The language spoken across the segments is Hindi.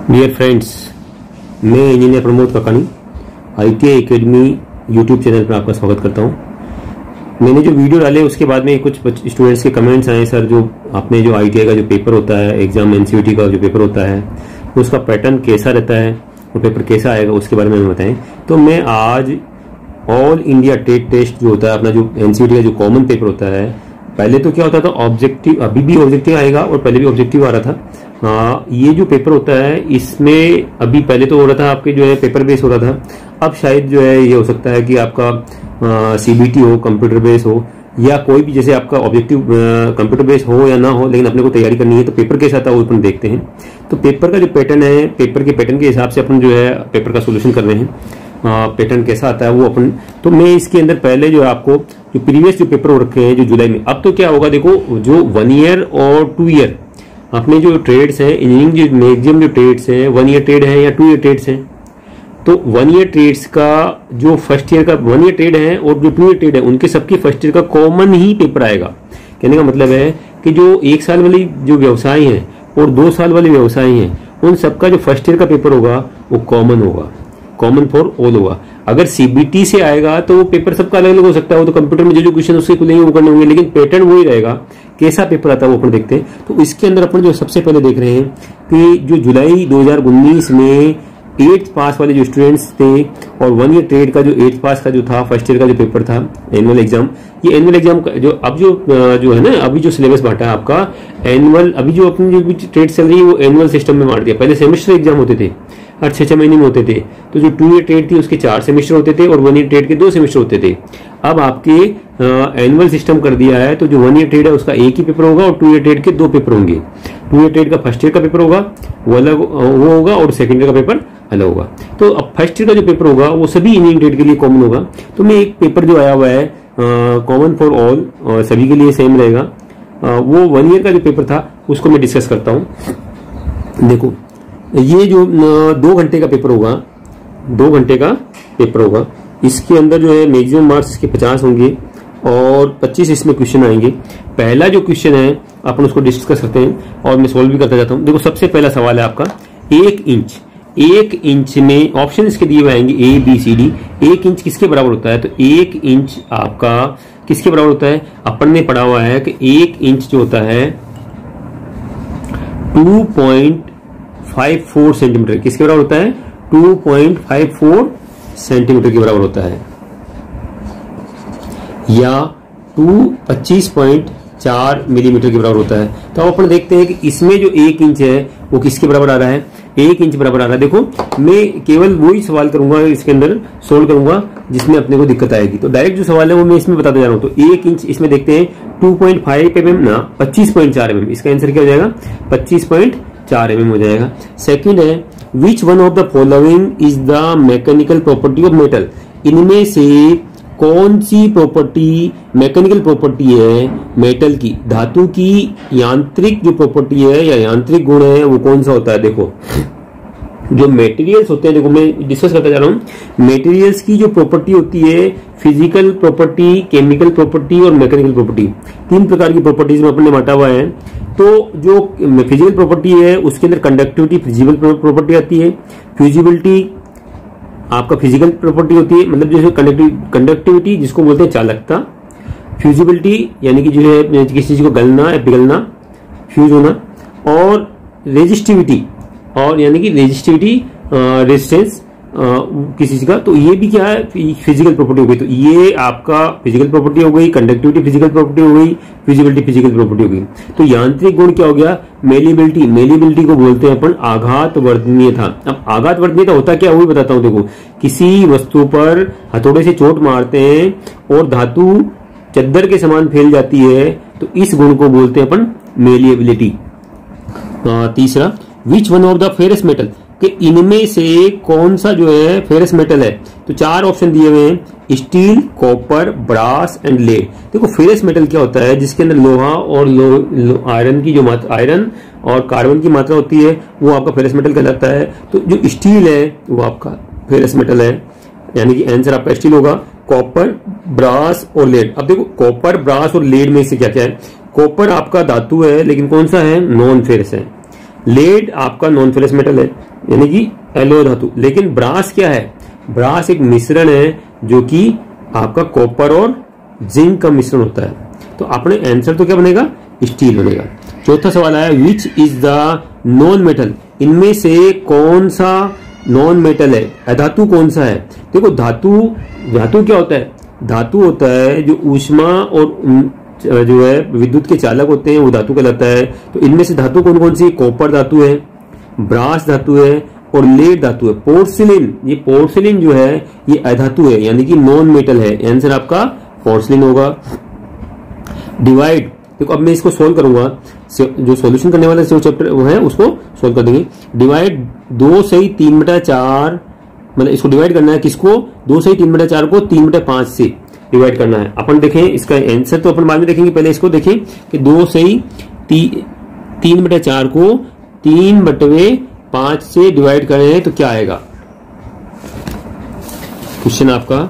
डियर फ्रेंड्स, मैं इंजीनियर प्रमोद काकानी ITI एकेडमी यूट्यूब चैनल पर आपका स्वागत करता हूं। मैंने जो वीडियो डाले उसके बाद में कुछ स्टूडेंट्स के कमेंट्स आए, सर जो आपने जो ITI का जो पेपर होता है, एग्जाम NCVT का जो पेपर होता है उसका पैटर्न कैसा रहता है और पेपर कैसा आएगा उसके बारे में बताएं। तो मैं आज ऑल इंडिया टेट टेस्ट जो होता है अपना, जो NCVT का जो कॉमन पेपर होता है, पहले तो क्या होता था ऑब्जेक्टिव, अभी भी ऑब्जेक्टिव आएगा और पहले भी ऑब्जेक्टिव आ रहा था। ये जो पेपर होता है इसमें अभी पहले तो हो रहा था आपके जो है पेपर बेस हो रहा था, अब शायद जो है ये हो सकता है कि आपका CBT हो, कंप्यूटर बेस हो, या कोई भी जैसे आपका ऑब्जेक्टिव कंप्यूटर बेस हो या ना हो, लेकिन अपने को तैयारी करनी है तो पेपर कैसा था वो अपन देखते हैं। तो पेपर का जो पैटर्न है, पेपर के पैटर्न के हिसाब से अपन जो है पेपर का सोल्यूशन कर रहे हैं। पैटर्न कैसा आता है वो अपन, तो मैं इसके अंदर पहले जो है आपको जो प्रीवियस जो पेपर हो रखे हैं जो जुलाई में, अब तो क्या होगा देखो, जो 1 ईयर और 2 ईयर अपने जो ट्रेड्स हैं, इंजीनियरिंग जो मैक्सिमम जो ट्रेड्स हैं 1 ईयर ट्रेड है या 2 ईयर ट्रेड्स हैं। तो 1 ईयर ट्रेड्स का जो फर्स्ट ईयर का 1 ईयर ट्रेड है और जो 2 ईयर ट्रेड है उनके सबकी फर्स्ट ईयर का कॉमन ही पेपर आएगा। कहने का मतलब है कि जो 1 साल वाली जो व्यवसाय हैं और 2 साल वाले व्यवसाय हैं उन सबका जो फर्स्ट ईयर का पेपर होगा वो कॉमन होगा, कॉमन फॉर ऑल होगा। अगर CBT से आएगा तो वो पेपर सबका अलग अलग हो सकता है, वो तो कंप्यूटर में जो क्वेश्चन उसके खुलेंगे वो करने होंगे, लेकिन पैटर्न वही रहेगा। कैसा पेपर आता है वो अपन देखते हैं। तो इसके अंदर अपन जो सबसे पहले देख रहे हैं कि जो जुलाई 2019 में 8th पास वाले जो स्टूडेंट्स थे और 1 ईयर ट्रेड का जो 8th पास का जो था फर्स्ट ईयर का जो पेपर था एनुअल एग्जाम, ये एनुअल एग्जाम जो अब जो है ना, अभी जो सिलेबस बांटा है आपका एनुअल, अभी जो अपनी जो ट्रेड चल रही है वो एनुअल सिस्टम में बांट दिया। पहले सेमेस्टर एग्जाम होते थे, हर 6-6 महीने में होते थे। तो जो 2 ईयर ट्रेड थी उसके 4 सेमेस्टर होते थे और 1 ईयर ट्रेड के 2 सेमेस्टर होते थे। अब आपके एनुअल सिस्टम कर दिया है, तो जो 1 ईयर ट्रेड है उसका एक ही पेपर होगा और 2 ईयर ट्रेड के 2 पेपर होंगे। 2 ईयर ट्रेड का फर्स्ट ईयर का पेपर होगा वो अलग वो होगा और सेकंड ईयर का पेपर अलग होगा। तो अब फर्स्ट ईयर का जो पेपर होगा वो सभी इंजीनियरिंग ट्रेड के लिए कॉमन होगा। तो मैं एक पेपर जो आया हुआ है कॉमन फॉर ऑल, सभी के लिए सेम रहेगा, वो 1 ईयर का जो पेपर था उसको मैं डिस्कस करता हूँ। देखो ये जो 2 घंटे का पेपर होगा, 2 घंटे का पेपर होगा, इसके अंदर जो है मैक्सिमम मार्क्स इसके 50 होंगे और 25 इसमें क्वेश्चन आएंगे। पहला जो क्वेश्चन है अपन उसको डिस्कस करते हैं और मैं सोल्व भी करता जाता हूं। देखो सबसे पहला सवाल है आपका 1 इंच में ऑप्शन इसके दिए हुए आएंगे ABCD। 1 इंच किसके बराबर होता है? तो 1 इंच आपका किसके बराबर होता है? अपन ने पढ़ा हुआ है कि 1 इंच जो होता है 2.54 सेंटीमीटर किसके बराबर होता है? 2.54 सेंटीमीटर के बराबर होता है, या 25.4 मिलीमीटर के बराबर होता है। तो अब अपन देखते हैं कि इसमें जो 1 इंच है वो किसके बराबर आ रहा है? 1 इंच बराबर आ रहा है। देखो मैं केवल वही सवाल करूंगा, इसके अंदर सोल्व करूंगा जिसमें अपने को दिक्कत आएगी। तो डायरेक्ट जो सवाल है वो मैं इसमें बताते जा रहा हूं। तो 1 इंच इसमें देखते हैं 2.5 mm ना 25.4 mm, इसका आंसर क्या हो जाएगा? 25.4 mm हो जाएगा। सेकंड है which one of the following is the mechanical property of metal. इनमें से कौन सी प्रॉपर्टी मैकेनिकल प्रॉपर्टी है मेटल की, धातु की यांत्रिक जो प्रॉपर्टी है या यांत्रिक गुण है वो कौन सा होता है? देखो जो मटेरियल्स होते हैं, देखो मैं डिस्कस करता जा रहा हूं। मटेरियल्स की जो प्रॉपर्टी होती है फिजिकल प्रॉपर्टी, केमिकल प्रॉपर्टी और मैकेनिकल प्रॉपर्टी, 3 प्रकार की प्रॉपर्टीज में अपने बांटा हुआ है। तो जो फिजिकल प्रॉपर्टी है उसके अंदर कंडक्टिविटी फिजिबल प्रॉपर्टी आती है, फ्यूजिबिलिटी आपका फिजिकल प्रॉपर्टी होती है, मतलब जैसे कंडक्टिविटी जिसको बोलते हैं चालकता, फ्यूजिबिलिटी यानी कि जो है किसी चीज को गलना या पिघलना, फ्यूज होना, और रेजिस्टिविटी और यानी कि रेजिस्टेंस किसी चीज का। तो ये भी क्या है? फिजिकल प्रॉपर्टी हो गई। तो ये आपका फिजिकल प्रॉपर्टी हो गई, कंडक्टिविटी फिजिकल प्रॉपर्टी हो गई, फ्यूजिबिलिटी फिजिकल प्रॉपर्टी हो गई। तो यांत्रिक गुण क्या हो गया? मेलिबिलिटी। मेलिबिलिटी को बोलते हैं अपन आघात वर्धनीयता। अब आघात वर्धनीयता होता क्या है वो भी बताता हूं। देखो किसी वस्तु पर हथौड़े से चोट मारते हैं और धातु चद्दर के समान फैल जाती है, तो इस गुण को बोलते हैं अपन मेलिएबिलिटी। तीसरा which one of the ferrous metal, कि इनमें से कौन सा जो है फेरस मेटल है? तो 4 ऑप्शन दिए हुए हैं, steel, copper, brass and lead. देखो फेरस मेटल क्या होता है? जिसके अंदर लोहा और आयरन की जो आयरन और कार्बन की मात्रा होती है वो आपका फेरस मेटल कहलाता है। तो जो स्टील है वो आपका फेरस मेटल है, यानी कि आंसर आपका स्टील होगा। कॉपर, ब्रास और लेड। अब देखो कॉपर, ब्रास और लेड में से क्या क्या है? कॉपर आपका धातु है लेकिन कौन सा है? नॉन फेरस है। लेड आपका नॉन फेरस मेटल है, यानी कि एलोय धातु। लेकिन ब्रास क्या है? ब्रास एक मिश्रण है जो कि आपका कॉपर और जिंक का मिश्रण होता है। तो अपने आंसर तो क्या बनेगा? स्टील बनेगा। चौथा सवाल आया, which is the non metal, इनमें से कौन सा नॉन मेटल है, अधातु कौन सा है? देखो धातु क्या होता है? धातु होता है जो ऊष्मा और जो है विद्युत के चालक होते हैं, वो धातु कहलाता है। तो इनमें से धातु कौन कौन सी? कॉपर धातु है, ब्रास धातु है और लेड धातु है। पोर्सिलिन, ये पोर्सिलिन जो है ये अधातु है, यानी कि नॉन मेटल है। आंसर आपका पोर्सिलिन होगा। डिवाइड, देखो अब मैं इसको सोल्व करूंगा, जो सॉल्यूशन करने वाला जो चैप्टर वो है उसको सोल्व कर देंगे। डिवाइड 2 सही 3/4, मतलब इसको डिवाइड करना है किसको? 2 सही 3/4 को 3/5 से डिवाइड करना है। अपन देखें इसका आंसर तो अपन बाद में देखेंगे, पहले इसको देखें कि 2 सही 3/4 को 3/5 से डिवाइड करें तो क्या आएगा। क्वेश्चन आपका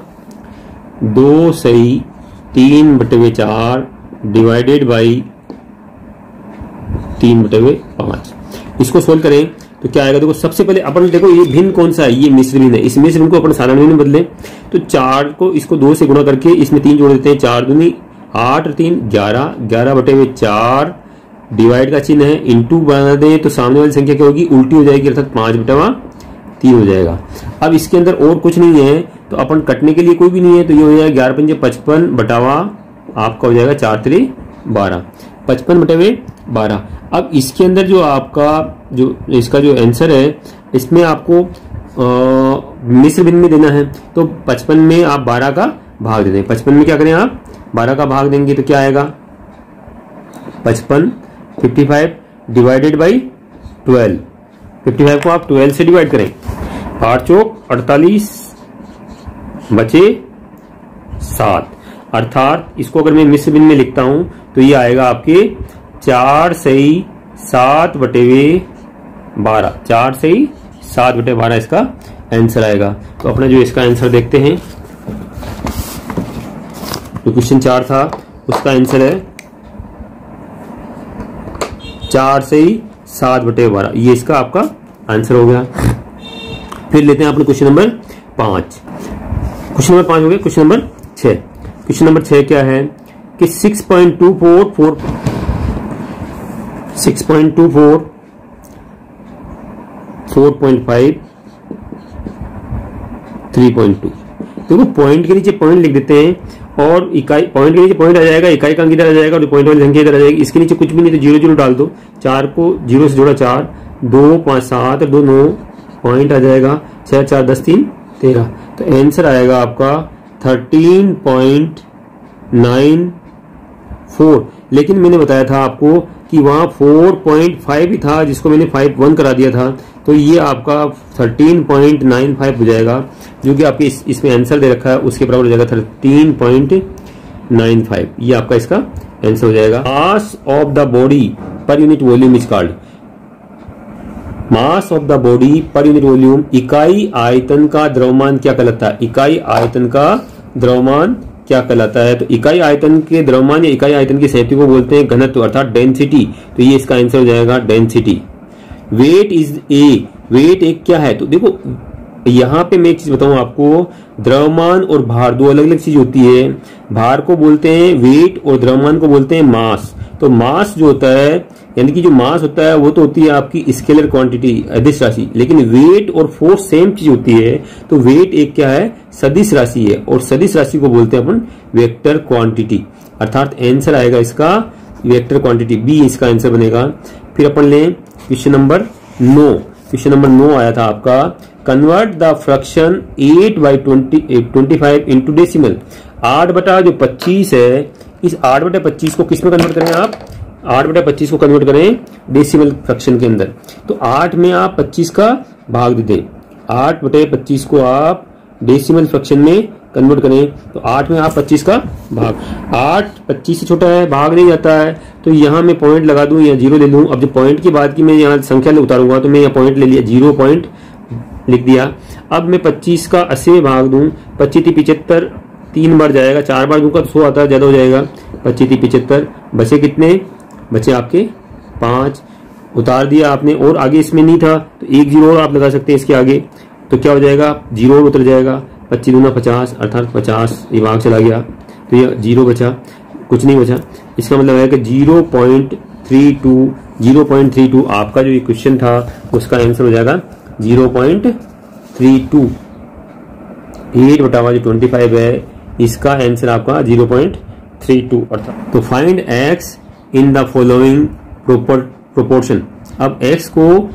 2 सही 3/4 डिवाइडेड बाई 3/5, इसको सोल्व करें तो क्या आएगा। देखो सबसे पहले अपन देखो ये भिन्न कौन सा है? ये मिश्र भिन्न है। इस मिश्र भिन्न को अपन साधारण भिन्न में बदले तो 4 को इसको 2 से गुणा करके इसमें 3 जोड़ देते हैं। 4 दूनी 8 और 3 11, 11/4 डिवाइड का चिन्ह है, इंटू बना दें तो सामने वाली संख्या क्या होगी? उल्टी हो जाएगी, अर्थात 5/3 हो जाएगा। अब इसके अंदर और कुछ नहीं है तो अपन कटने के लिए कोई भी नहीं है, तो ये हो जाएगा 11×5 = 55, आपका हो जाएगा 4×3 = 12, 55/12। अब इसके अंदर जो आपका जो इसका जो आंसर है इसमें आपको मिश्र भिन्न में देना है, तो 55 में आप 12 का भाग दे दें। 55 में क्या करें आप? 12 का भाग देंगे तो क्या आएगा? 55 डिवाइडेड बाई 12, 55 को आप 12 से डिवाइड करें, 8 चौक 48 बचे 7, अर्थात इसको अगर मैं मिश्र भिन्न में लिखता हूं तो ये आएगा आपके 4 सही 7/12, 4 सही 7/12 इसका आंसर आएगा। तो अपना जो इसका आंसर देखते हैं, जो क्वेश्चन 4 था उसका आंसर है 4 सही 7/12, ये इसका आपका आंसर हो गया। फिर लेते हैं अपने क्वेश्चन नंबर 5। क्वेश्चन नंबर 5 हो गया। क्वेश्चन नंबर 6, क्वेश्चन नंबर 6 क्या है कि 6.24 4.5 3.2। देखो पॉइंट के नीचे पॉइंट लिख देते हैं और इकाई, पॉइंट के नीचे पॉइंट आ जाएगा, इकाई का अंक इधर आ जाएगा और पॉइंट वाली संख्या इधर आ जाएगी। इसके नीचे कुछ भी नहीं तो 0 0 डाल दो, 4 को 0 से जोड़ा 4, 2 5 7 2 9, पॉइंट आ जाएगा 6 4 10 3 13, तो आंसर आएगा आपका 13.94। लेकिन मैंने बताया था आपको कि वहां 4.5 ही था जिसको मैंने 5.1 करा दिया था, तो ये आपका 13.95 हो जाएगा, जो कि आपके इसमें आंसर दे रखा है उसके बराबर हो जाएगा 13.95। ये आपका इसका आंसर हो जाएगा। Mass of the body per unit volume is called, mass of the body per unit volume, इकाई आयतन का द्रव्यमान क्या कहलाता है? इकाई आयतन का द्रव्यमान क्या कहलाता है? तो इकाई आयतन के द्रव्यमान या इकाई आयतन की सहती को बोलते हैं घनत्व अर्थात डेंसिटी, तो ये इसका आंसर हो जाएगा density. Weight is A, weight एक क्या है? तो देखो यहां पे मैं एक चीज बताऊं आपको, द्रव्यमान और भार दो अलग अलग चीज होती है। भार को बोलते हैं वेट और द्रव्यमान को बोलते हैं मास। तो मास जो होता है, यानी कि जो मास होता है वो तो होती है आपकी स्केलर क्वांटिटी, अदिश राशि, लेकिन वेट और फोर्स सेम चीज होती है। तो वेट एक क्या है? सदिश राशि है, और सदिश राशि को बोलते हैं अपन वेक्टर क्वांटिटी, अर्थात आंसर आएगा इसका वेक्टर क्वांटिटी, बी इसका आंसर बनेगा। फिर अपन लें क्वेश्चन नंबर 9। क्वेश्चन नंबर 9 आया था आपका, convert the fraction 8/25 into decimal. 8/25 है, इस 8/25 को किस में कन्वर्ट करें आप? 8/25 को कन्वर्ट करें डेसिमल फ्रैक्शन के अंदर, तो 8 में आप 25 का भाग दे दें। 8/25 को आप डेसिमल फ्रैक्शन में कन्वर्ट करें तो 8 में आप 25 का भाग, 8 25 से छोटा है, भाग नहीं जाता है, तो यहाँ मैं पॉइंट लगा दूं या 0 ले लूं। अब जो पॉइंट की बात की मैं यहाँ संख्या उतारूंगा तो मैं यहाँ पॉइंट ले लिया, 0 पॉइंट लिख दिया। अब मैं 25 का 80 में भाग दूं, 25 75 3 बार जाएगा, 4 बार दूंगा तो 100 आता है, ज्यादा हो जाएगा। 25 75 बचे कितने? बचे आपके 5, उतार दिया आपने और आगे इसमें नहीं था तो एक जीरो और आप लगा सकते हैं इसके आगे, तो क्या हो जाएगा, जीरो और उतर जाएगा, 25 दूना 50 अर्थात 50 ये भाग चला गया, तो ये जीरो बचा, कुछ नहीं बचा। इसका मतलब है कि 0.32 आपका जो ये क्वेश्चन था उसका आंसर हो जाएगा 0.32। 8 बटा जो 25 है इसका आंसर आपका 0.32 अर्थात। तो find x in the following proportion. अब x को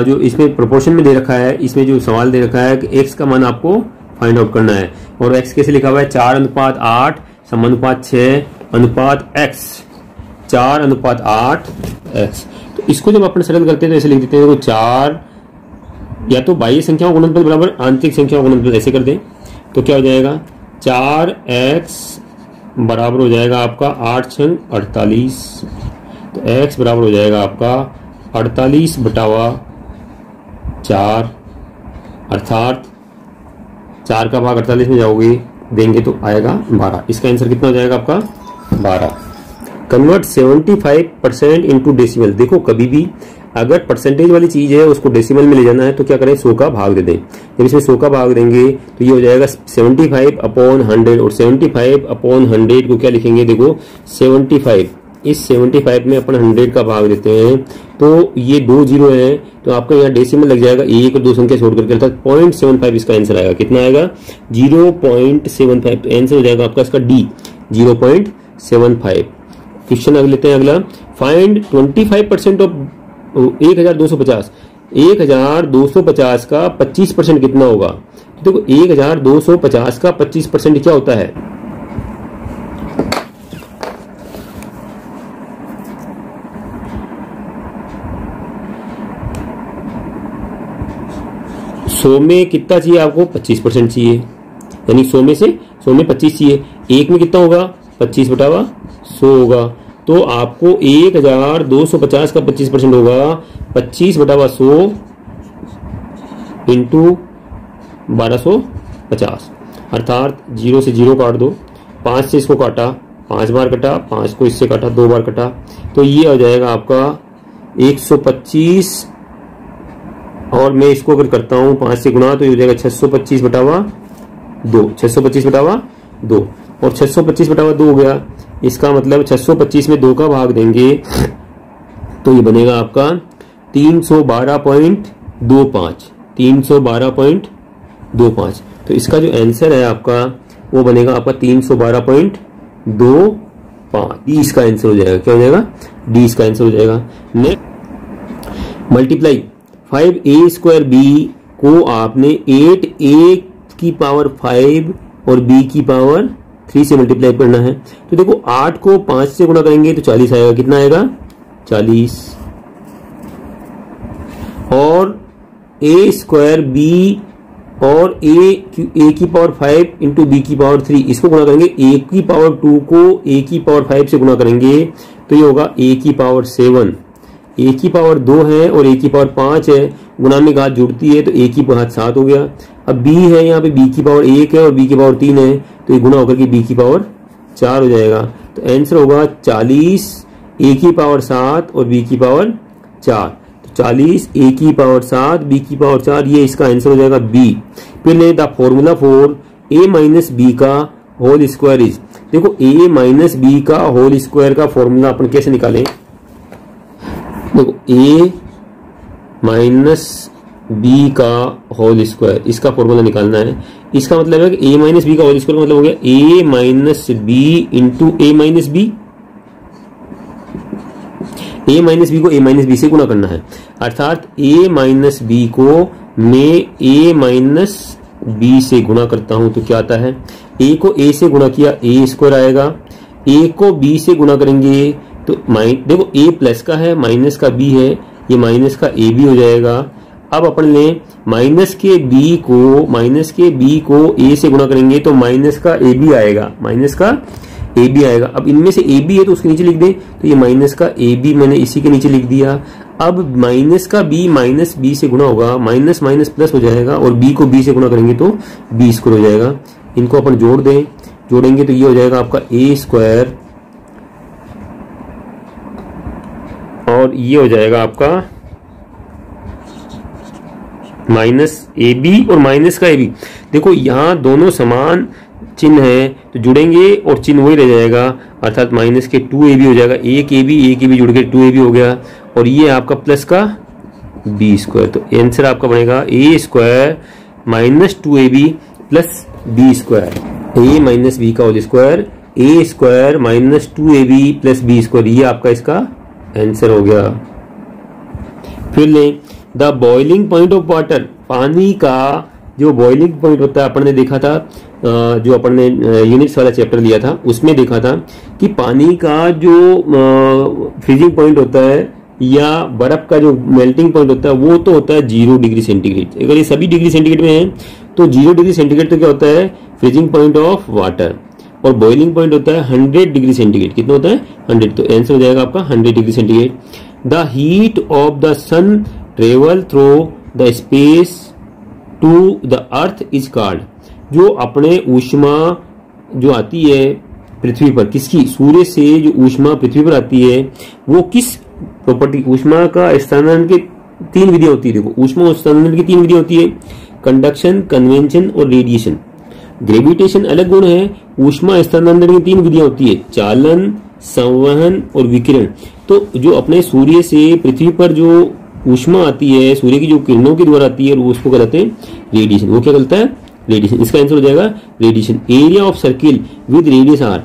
जो इसमें प्रोपोर्शन में दे रखा है, इसमें जो सवाल दे रखा है कि x का मान आपको फाइंड आउट करना है, और x कैसे लिखा हुआ है 4:8 समानुपात 6 अनुपात x, 4:8 x। तो इसको जब अपन सरल करते हैं तो ऐसे लिख देते हैं, देखो 4 या तो बाह्य संख्याओं गुणनफल बराबर आंतरिक संख्याओं गुणनफल ऐसे कर दें तो क्या हो जाएगा 4x बराबर हो जाएगा आपका 8 × 48, तो x बराबर हो जाएगा आपका 48 बटावा 4 अर्थात 4 का भाग 48 में जाओगे देंगे तो आएगा 12। इसका आंसर कितना हो जाएगा आपका 12। Convert 75% into decimal. देखो कभी भी अगर परसेंटेज वाली चीज है उसको डेसिमल में ले जाना है तो क्या करें 100 का भाग दे दें। जब इसमें 100 का भाग देंगे तो ये हो जाएगा 75/100, और 75/100 को क्या लिखेंगे, देखो 75, इस 75 में अपन 100 का भाग देते हैं तो ये 2 जीरो है तो आपका यहाँ डेसिमल लग जाएगा 1 और 2 संख्या छोड़ करके, अर्थात 0.75 इसका आंसर आएगा। कितना आएगा 0.75, तो आंसर हो जाएगा आपका इसका डी 0.75। क्वेश्चन अगले लेते हैं अगला, फाइंड 25% ऑफ 1250। 1250 का 25% कितना होगा, तो देखो 1250 का 25% क्या होता है, सौ में कितना चाहिए आपको 25% चाहिए, यानी 100 में 25 चाहिए। एक में कितना होगा 25/100 होगा, तो आपको 1250 का 25% होगा 25/100 इंटू 1250, अर्थात 0 से 0 काट दो, 5 से इसको काटा 5 बार कटा, 5 को इससे काटा 2 बार कटा, तो ये हो जाएगा आपका 125, और मैं इसको अगर करता हूं 5 से गुणा तो ये हो जाएगा 625/2, 625/2, और 625/2 हो गया। इसका मतलब 625 में 2 का भाग देंगे तो ये बनेगा आपका 312.25, 312.25। तो इसका जो आंसर है आपका वो बनेगा आपका 312.25। डी इसका आंसर हो जाएगा, क्या हो जाएगा डी इसका आंसर हो जाएगा। नेक्स्ट मल्टीप्लाई 5a² को आपने 8a⁵ और b की पावर 3 से मल्टीप्लाई करना है। तो देखो 8 को 5 से गुणा करेंगे तो 40 आएगा, कितना आएगा 40, और a² और a⁵ इंटू b की पावर 3 इसको गुणा करेंगे, a⁵2 को a⁵5 से गुणा करेंगे तो ये होगा a⁵7, a⁵2 है और a⁵5 है, गुणा में घात जुड़ती है तो a⁵7 हो गया। अब b है यहाँ पे b⁵1 है और b⁵3 है तो ये गुणा होकर के b⁵4 हो जाएगा। तो आंसर होगा 40 a⁵7 और b⁵4, तो 40 a⁵7 b⁵4, ये इसका आंसर हो जाएगा बी। फिर let the formula for a minus B का होल स्क्वायर इज। देखो a माइनस बी का होल स्क्वायर का फॉर्मूला अपन कैसे निकालें, देखो a माइनस बी का होल स्क्वायर इसका फॉर्मूला निकालना है। इसका मतलब है कि a माइनस बी का होल स्क्वायर का मतलब हो गया a minus B into a minus B, a minus B को a माइनस बी से गुणा करना है, अर्थात a माइनस बी को मैं a माइनस बी से गुणा करता हूं तो क्या आता है, a को a से गुणा किया a² आएगा, a को b से गुणा करेंगे तो देखो a प्लस का है माइनस का b है, ये माइनस का a भी हो जाएगा। अब अपन लें माइनस के b को a से गुणा करेंगे तो माइनस का a भी आएगा, माइनस का a भी आएगा। अब इनमें से a भी है तो उसके नीचे लिख दें, तो ये माइनस का a भी मैंने इसी के नीचे लिख दिया। अब माइनस का b माइनस b से गुणा होगा, माइनस माइनस प्लस हो जाएगा, और b को b से गुणा करेंगे तो b² हो जाएगा। इनको अपन जोड़ेंगे तो ये हो जाएगा आपका a² और और ये हो जाएगा आपका माइनस ए बी और माइनस का ए बी। देखो यहाँ दोनों समान चिन्ह है तो जुड़ेंगे और चिन्ह वही रह जाएगा, अर्थात माइनस के 2ab हो जाएगा। एक ए बी जुड़ के 2ab हो गया और ये आपका प्लस का बी स्क्वायर। तो आंसर आपका बनेगा a square minus 2ab plus b square. A minus B का whole square, a square minus 2ab plus b square, ये आपका इसका आंसर हो गया। फिर लें the boiling point of water, पानी का जो बॉइलिंग पॉइंट होता है अपन ने देखा था, जो अपन ने यूनिट्स वाला चैप्टर लिया था उसमें देखा था कि पानी का जो फ्रीजिंग पॉइंट होता है या बर्फ का जो मेल्टिंग पॉइंट होता है वो तो होता है 0 डिग्री सेंटीग्रेड। अगर ये सभी डिग्री सेंटीग्रेड में है तो 0 डिग्री सेंटीग्रेड तो क्या होता है फ्रीजिंग पॉइंट ऑफ वाटर, और बॉइलिंग पॉइंट होता है 100 डिग्री सेंटीग्रेड। कितना होता है 100, तो आंसर हो जाएगा आपका 100 degree centigrade. The heat of the sun travel through the space to the earth is called, जो अपने ऊष्मा जो आती है पृथ्वी पर, किसकी, सूर्य से जो ऊष्मा पृथ्वी पर आती है वो किस प्रॉपर्टी, ऊष्मा का स्थानांतरण के 3 विधियां होती है। देखो ऊष्मा स्थानांतरण की 3 विधियां होती है, कंडक्शन, कन्वेंशन और रेडिएशन। ग्रेविटेशन अलग गुण है, ऊष्मा स्थानांतरण की 3 विधियां होती है, चालन, संवहन और विकिरण। तो जो अपने सूर्य से पृथ्वी पर जो ऊष्मा आती है, सूर्य की जो किरणों के द्वारा आती है वो उसको कहते हैं रेडिएशन। वो क्या कहता है रेडिएशन, इसका आंसर हो जाएगा radiation. Area of circle with radius R,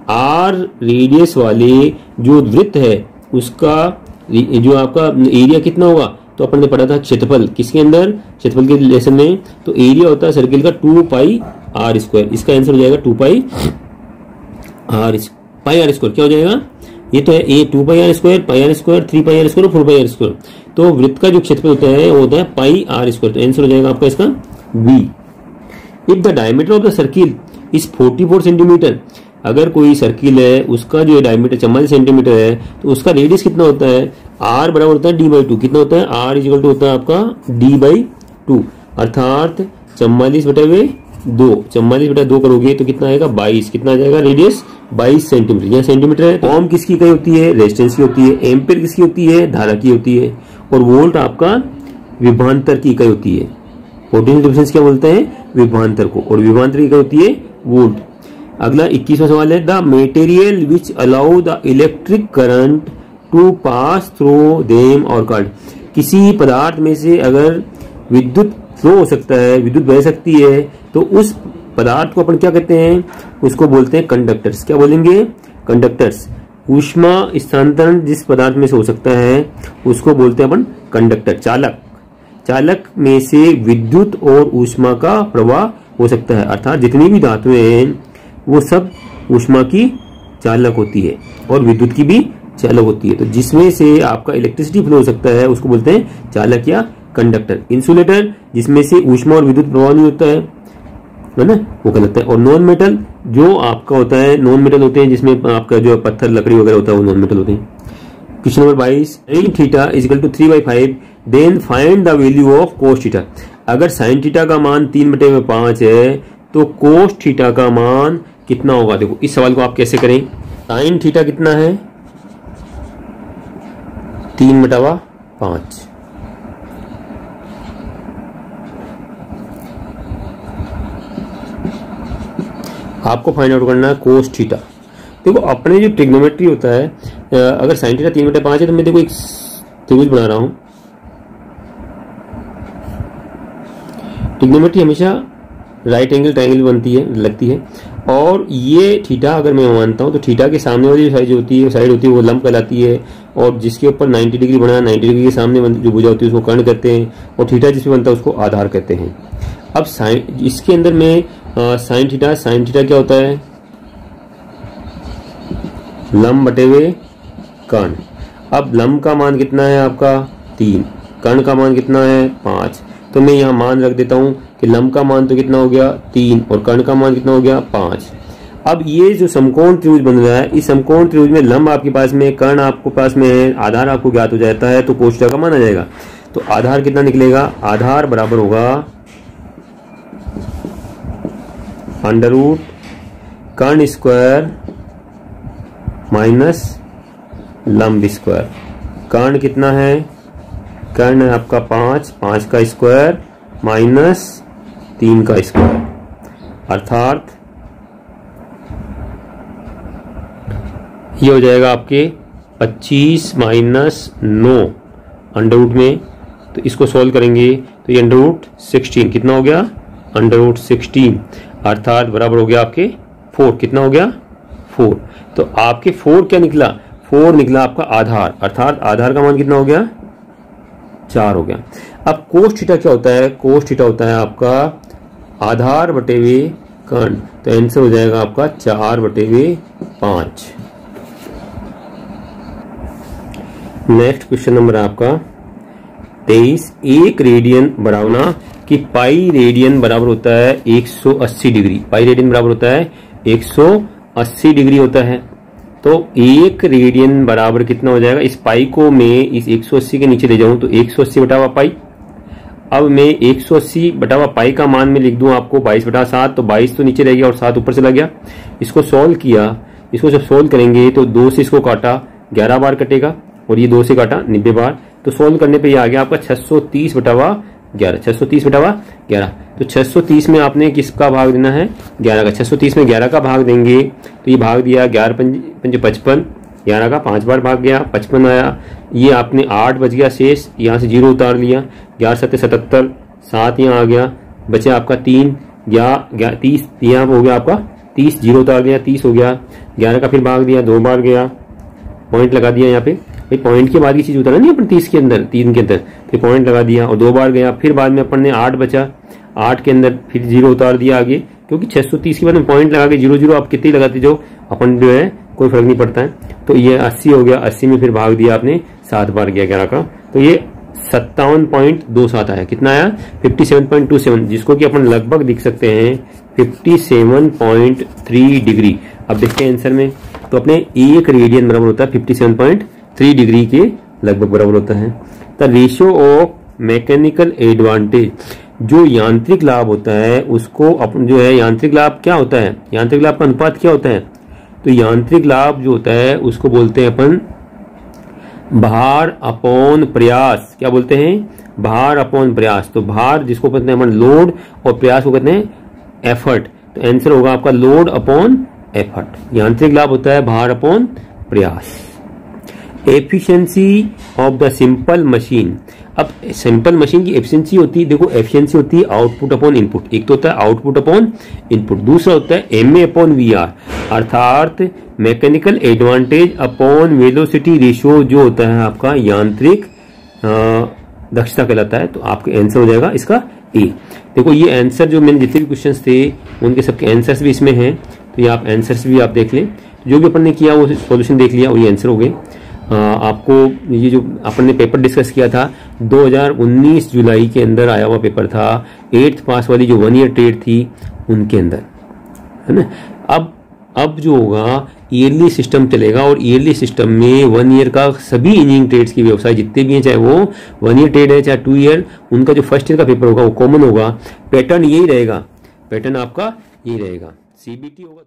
R radius वाले जो वृत्त है उसका जो आपका एरिया कितना होगा, तो अपन ने पढ़ा था क्षेत्रफल, किसके अंदर, क्षेत्रफल के लेसन में। तो एरिया होता है सर्किल का 2 पाई आर स्क्वायर, इसका आंसर हो जाएगा 2 पाई आर स्क्वायर। क्या हो जाएगा, ये तो है a 2 pi are square, 3 pi are square और 4 पाई आर स्क्वायर। तो वृत्त का जो क्षेत्रफल होता है वो होता है पाई आर स्क्वायर, तो आंसर हो जाएगा आपका इसका B. If the diameter of the circle is 44 centimetre, अगर कोई सर्किल है उसका जो डायमीटर 44 सेंटीमीटर है तो उसका रेडियस कितना होता है, आर बराबर होता है d/2। कितना होता है, आर इक्वल टू होता है आपका d/2, अर्थात 44/2, 44/2 करोगे तो कितना आएगा 22, कितना आ जाएगा रेडियस 22 सेंटीमीटर। यहाँ सेंटीमीटर है। ओम किसकी इकाई होती है, रेजिस्टेंस की होती है। एम्पियर किसकी होती है, धारा की होती है। और वोल्ट आपका विभवांतर की इकाई होती है। पोटेंशियल डिफरेंस क्या बोलते हैं, विभवांतर को, और विभवांतर की इकाई होती है वोल्ट। अगला 21वां सवाल है, the material which allow the electric current to pass through them are called, किसी पदार्थ में से अगर विद्युत फ्लो हो सकता है, विद्युत बह सकती है, तो उस पदार्थ को अपन क्या कहते हैं, उसको बोलते हैं कंडक्टर्स। क्या बोलेंगे, कंडक्टर्स। ऊष्मा स्थानांतरण जिस पदार्थ में से हो सकता है उसको बोलते हैं अपन कंडक्टर। चालक, चालक में से विद्युत और ऊष्मा का प्रवाह हो सकता है, अर्थात जितनी भी धातुएं हैं वो सब ऊष्मा की चालक होती है और विद्युत की भी चालक होती है। तो जिसमें से आपका इलेक्ट्रिसिटी फ्लो हो सकता है उसको बोलते हैं चालक या कंडक्टर। इंसुलेटर, जिसमें से ऊष्मा और विद्युत प्रवाह नहीं होता है ना, वो कहलाता है। और नॉन मेटल, जो आपका होता है, नॉन मेटल होते हैं जिसमें आपका जो पत्थर लकड़ी वगैरह होता है वो नॉन मेटल होते हैं। Question number 22, sin theta is equal to 3/5 then find the value of cos theta. अगर sin थीटा का मान 3/5 है तो cos थीटा का मान कितना होगा। देखो इस सवाल को आप कैसे करें, sin थीटा कितना है 3/5, आपको फाइंड आउट करना है cos थीटा। देखो अपने जो ट्रिग्नोमेट्री होता है, अगर sin थीटा 3/5 है तो मैं देखो एक त्रिभुज बना रहा हूं। ट्रिग्नोमेट्री हमेशा राइट एंगल ट्रायंगल बनती है, लगती है। और ये थीटा अगर मैं मानता हूं तो थीटा के सामने वाली साइड जो होती है वो लंब कहलाती है, और जिसके ऊपर 90 डिग्री बना, 90 डिग्री के सामने जो भुजा होती है उसको कर्ण कहते हैं, और थीटा जिसमें बनता है उसको आधार कहते हैं। अब साइन, इसके अंदर में साइन थीटा क्या होता है, लंब बटे हुए कर्ण। अब लंब का मान कितना है आपका 3, कर्ण का मान कितना है 5, तो मैं यहाँ मान रख देता हूं कि लंब का मान तो कितना हो गया 3 और कर्ण का मान कितना हो गया 5। अब ये जो समकोण त्रिभुज बन रहा है, इस समकोण त्रिभुज में लंब आपके पास में, कर्ण आपके पास में है, आधार आपको ज्ञात हो जाता है, तो cos थीटा का मान आ जाएगा। तो आधार कितना निकलेगा, आधार बराबर होगा अंडर रूट कर्ण स्क्वायर माइनस लंब स्क्वायर। कर्ण कितना है, कर्ण है आपका 5, 5 का स्क्वायर माइनस 3 का स्क्वायर, अर्थात ये हो जाएगा आपके 25 माइनस 9 अंडर रूट में। तो इसको सॉल्व करेंगे तो ये अंडर रूट 16 कितना हो गया, अंडर रूट 16, अर्थात बराबर हो गया आपके 4। कितना हो गया, 4। तो आपके 4 क्या निकला, 4 निकला आपका आधार, अर्थात आधार का मान कितना हो गया, 4 हो गया। अब कोस थीटा क्या होता है, कोस थीटा होता है आपका आधार बटे हुए कर्ण, तो आंसर हो जाएगा आपका 4 बटे हुए 5। नेक्स्ट क्वेश्चन नंबर आपका 23, 1 रेडियन बढ़ावना कि पाई रेडियन बराबर होता है 180 डिग्री, पाई रेडियन बराबर होता है 180 डिग्री होता है। तो 1 रेडियन बराबर कितना हो जाएगा, इस पाई को मैं इस 180 के नीचे ले जाऊं तो 180 बटा हुआ पाई। अब मैं 180 बटा हुआ पाई का मान में लिख दूं आपको 22 बटा 7, तो 22 तो नीचे रह गया और 7 ऊपर चला गया। इसको सॉल्व किया, इसको जब सॉल्व करेंगे तो 2 से इसको काटा 11 बार कटेगा और ये 2 से काटा 90 बार, तो सॉल्व करने पे ये आ गया आपका 630 बटा हुआ 11, 630 बटा हुआ 11। तो 630 में आपने किसका भाग देना है, 11 का। 630 में 11 का भाग देंगे तो ये भाग दिया 11 पंजे 55, 11 का 5 बार भाग गया 55 आया, ये आपने 8 बच गया शेष, यहाँ से 0 उतार लिया, 11 7 77, 7 यहाँ आ गया, बचे आपका 3 या 30, यहाँ हो गया आपका 30, 0 उतार दिया 30 हो गया, 11 का फिर भाग दिया 2 बार गया, पॉइंट लगा दिया यहाँ पे, पॉइंट के बाद की चीज उतारा नहीं अपन 30 के अंदर, 3 के अंदर, फिर पॉइंट लगा दिया और 2 बार गया, फिर बाद में अपन ने 8 बचा, 8 के अंदर फिर 0 उतार दिया आगे, क्योंकि 630 के बाद में पॉइंट लगा के 0 0 आप कितनी लगाते जो अपन जो है कोई फर्क नहीं पड़ता है। तो ये 80 हो गया, 80 में फिर भाग दिया आपने 7 बार गया 11 का, तो ये 57.27 आया। कितना आया, 57.27, जिसको कि अपन लगभग दिख सकते हैं 57.3 डिग्री। अब देखते हैं आंसर में, तो अपने 1 रेडियन बराबर होता है 57.3 डिग्री के लगभग बराबर होता है। The ratio of mechanical advantage, जो यांत्रिक लाभ होता है उसको अपन जो है, यांत्रिक लाभ क्या होता है, यांत्रिक लाभ का अनुपात क्या होता है, तो यांत्रिक लाभ जो होता है उसको बोलते हैं अपन भार अपॉन प्रयास। क्या बोलते हैं, भार अपॉन प्रयास। तो भार जिसको कहते हैं अपन लोड और प्रयास को कहते हैं एफर्ट, तो आंसर होगा आपका लोड अपॉन एफर्ट। यांत्रिक लाभ होता है भार अपॉन प्रयास। Efficiency of the simple machine, अब सिंपल मशीन की एफिशिएंसी होती है, देखो एफिशिएंसी होती है आउटपुट अपॉन इनपुट, एक तो होता है आउटपुट अपॉन इनपुट, दूसरा होता है एमए अपॉन वीआर, अर्थात mechanical advantage upon velocity ratio जो होता है आपका यांत्रिक दक्षता कहलाता है। तो आपका आंसर हो जाएगा इसका ए। देखो ये आंसर जो मैंने जितने भी क्वेश्चंस थे उनके सबके आंसर्स भी इसमें हैं, तो ये आप आंसर्स भी आप देख लें, जो भी अपन ने किया वो सॉल्यूशन देख लिया, वही आंसर हो गए। आपको ये जो अपन ने पेपर डिस्कस किया था 2019 जुलाई के अंदर आया हुआ पेपर था, 8th पास वाली जो 1 ईयर ट्रेड थी उनके अंदर, है ना। अब जो होगा ईयरली सिस्टम चलेगा, और ईयरली सिस्टम में 1 ईयर का सभी इंजीनियरिंग ट्रेड्स के व्यवसाय जितने भी हैं, चाहे वो 1 ईयर ट्रेड है चाहे 2 ईयर, उनका जो फर्स्ट ईयर का पेपर होगा वो कॉमन होगा। पैटर्न यही रहेगा, पैटर्न आपका यही रहेगा, सीबीटी होगा।